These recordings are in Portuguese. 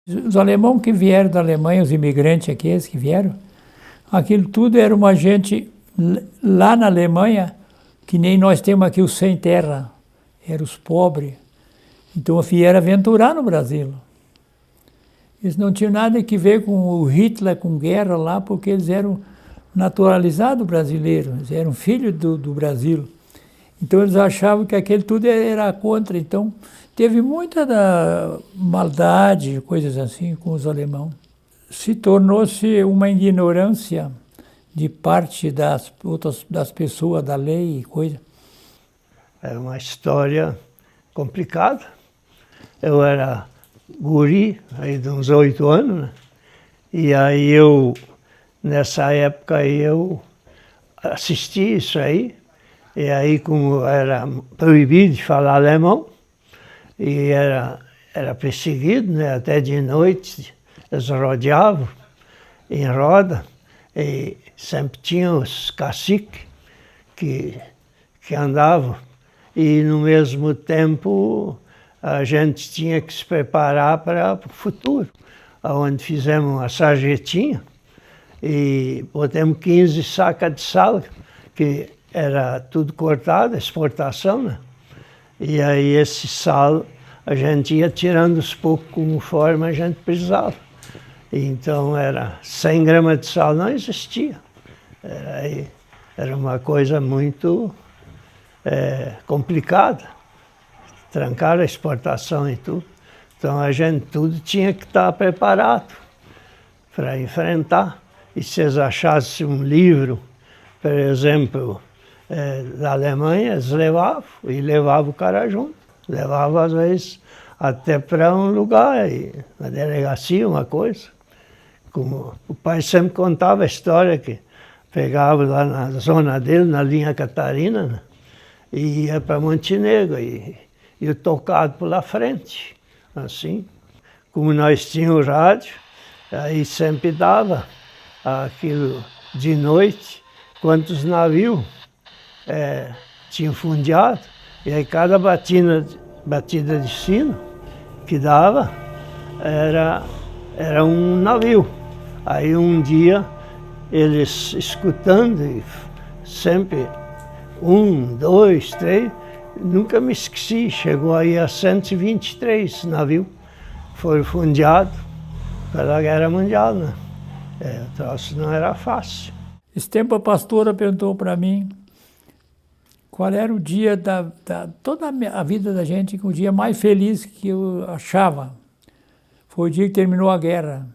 Os alemães que vieram da Alemanha, os imigrantes aqueles que vieram, aquilo tudo era uma gente lá na Alemanha, que nem nós temos aqui os sem terra, eram os pobres. Então vieram aventurar no Brasil. Eles não tinham nada que ver com o Hitler, com guerra lá, porque eles eram naturalizados brasileiros, eles eram filhos do Brasil. Então eles achavam que aquele tudo era contra. Então teve muita maldade, coisas assim, com os alemães. Se tornou-se uma ignorância de parte das pessoas, da lei e coisa. Era uma história complicada. Eu era guri, aí de uns 8 anos, né? E aí nessa época eu assisti isso aí. E aí, como era proibido de falar alemão, e era perseguido, né? Até de noite, eles rodeavam em roda, e sempre tinha os caciques que andavam, e no mesmo tempo a gente tinha que se preparar para o futuro, onde fizemos uma sarjetinha e botamos 15 sacas de sal, que era tudo cortado, exportação, né? E aí esse sal a gente ia tirando os poucos conforme a gente precisava. Então era 100 gramas de sal, não existia. Era uma coisa muito complicada. Trancaram a exportação e tudo. Então a gente tudo tinha que estar preparado para enfrentar. E se eles achassem um livro, por exemplo, da Alemanha, eles levavam o cara junto. Levavam, às vezes, até para um lugar, na delegacia, uma coisa. Como o pai sempre contava a história que pegava lá na zona dele, na linha Catarina, né? E ia para Montenegro, e o tocado pela frente, assim. Como nós tínhamos rádio, aí sempre dava aquilo de noite, quantos navios tinham fundeado, e aí cada batida de sino que dava era um navio. Aí um dia, eles escutando, e sempre 1, 2, 3, nunca me esqueci, chegou aí a 123 navios, foram fundeados pela Guerra Mundial, né? O troço não era fácil. Esse tempo a pastora perguntou para mim qual era o dia toda a vida da gente, o dia mais feliz que eu achava. Foi o dia que terminou a guerra.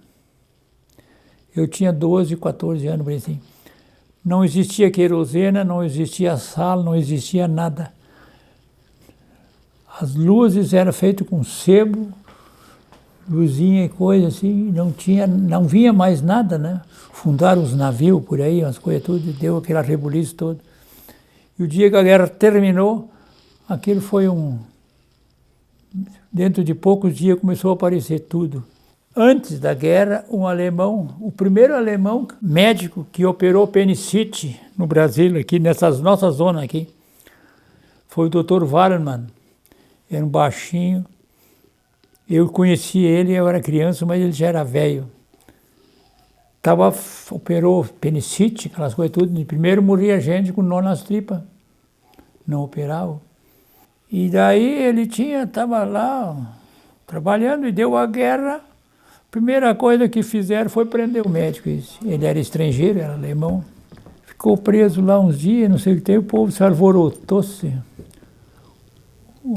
Eu tinha 12, 14 anos, por assim. Não existia querosena, não existia sal, não existia nada. As luzes eram feitas com sebo, luzinha e coisa assim, não vinha mais nada, né? Fundaram os navios por aí, umas coisas tudo, deu aquela rebuliço todo. E o dia que a guerra terminou, aquilo foi dentro de poucos dias começou a aparecer tudo. Antes da guerra, o primeiro alemão médico que operou apendicite no Brasil, aqui nessas nossas zonas aqui, foi o Dr. Wallermann. Era um baixinho. Eu conheci ele, eu era criança, mas ele já era velho. Operou apendicite, aquelas coisas tudo. Primeiro morria gente com nó nas tripas. Não operava. E daí ele estava lá trabalhando e deu a guerra. A primeira coisa que fizeram foi prender o médico. Ele era estrangeiro, era alemão. Ficou preso lá uns dias, não sei o que tem, o povo se alvorotou-se.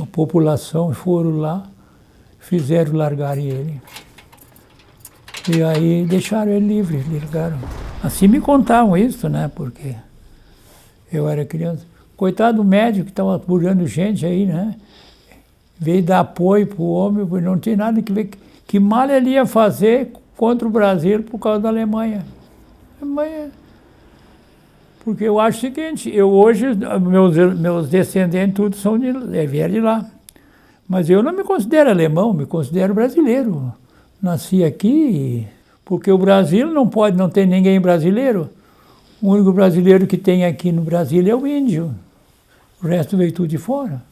A população foram lá, fizeram largarem ele. E aí deixaram ele livre, largaram. Assim me contavam isso, né, porque eu era criança. Coitado do médico que estava apurando gente aí, né, veio dar apoio para o homem, porque não tinha nada que ver. Que mal ele ia fazer contra o Brasil por causa da Alemanha? Porque eu acho o seguinte, hoje, meus descendentes todos vieram de lá. Mas eu não me considero alemão, me considero brasileiro. Nasci aqui, porque o Brasil não ter ninguém brasileiro. O único brasileiro que tem aqui no Brasil é o índio. O resto veio tudo de fora.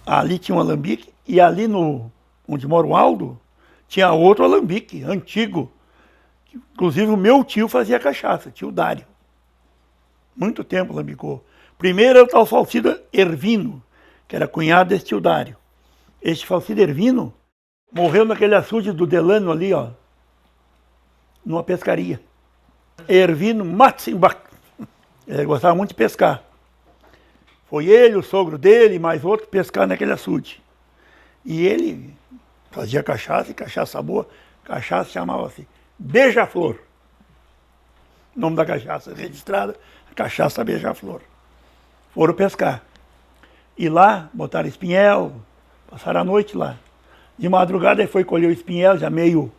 Ali tinha um alambique e ali onde mora o Aldo, tinha outro alambique, antigo. Inclusive o meu tio fazia cachaça, tio Dário. Muito tempo alambicou. Primeiro era o tal Falcido Ervino, que era cunhado desse tio Dário. Este Falcido Ervino morreu naquele açude do Delano ali, ó, numa pescaria. Ervino Matzenbach. Ele gostava muito de pescar. Foi ele, o sogro dele, mais outro, pescar naquele açude. E ele fazia cachaça, e cachaça boa. Cachaça chamava-se Beija-Flor. O nome da cachaça registrada, cachaça Beija-Flor. Foram pescar. E lá, botaram espinhel, passaram a noite lá. De madrugada ele foi colher o espinhel, já meio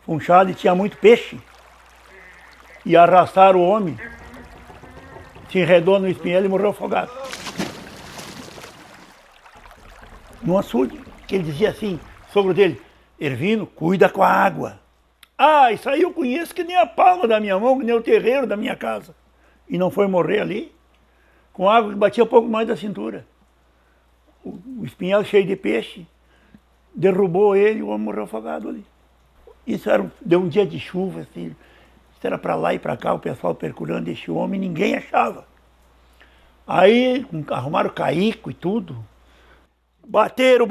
funchado, e tinha muito peixe. E arrastaram o homem, se enredou no espinhel e morreu afogado. No açude, que ele dizia assim, sogro dele, Ervino, cuida com a água. Ah, isso aí eu conheço que nem a palma da minha mão, que nem o terreiro da minha casa. E não foi morrer ali, com água que batia um pouco mais da cintura. O espinhel cheio de peixe, derrubou ele e o homem morreu afogado ali. Isso deu um dia de chuva, assim, isso era para lá e para cá, o pessoal procurando esse homem, ninguém achava. Aí arrumaram caico e tudo. Bateram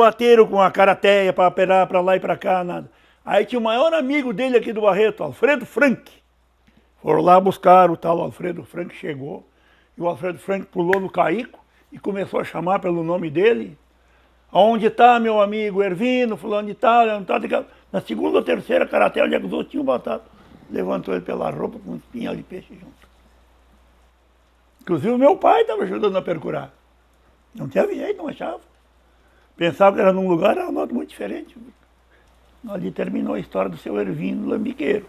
com a carateia para operar para lá e para cá, nada. Aí tinha o maior amigo dele aqui do Barreto, Alfredo Frank. Foram lá buscar o tal Alfredo Frank, chegou. E o Alfredo Frank pulou no caico e começou a chamar pelo nome dele. Onde está meu amigo Ervino, fulano de tal, na segunda ou terceira caratela, onde é que os outros tinham batado. Levantou ele pela roupa com um espinhal de peixe junto. Inclusive o meu pai estava ajudando a percurar. Não tinha jeito, não achava. Pensava que era num lugar, era um outro muito diferente. Ali terminou a história do seu Ervino Lambiqueiro.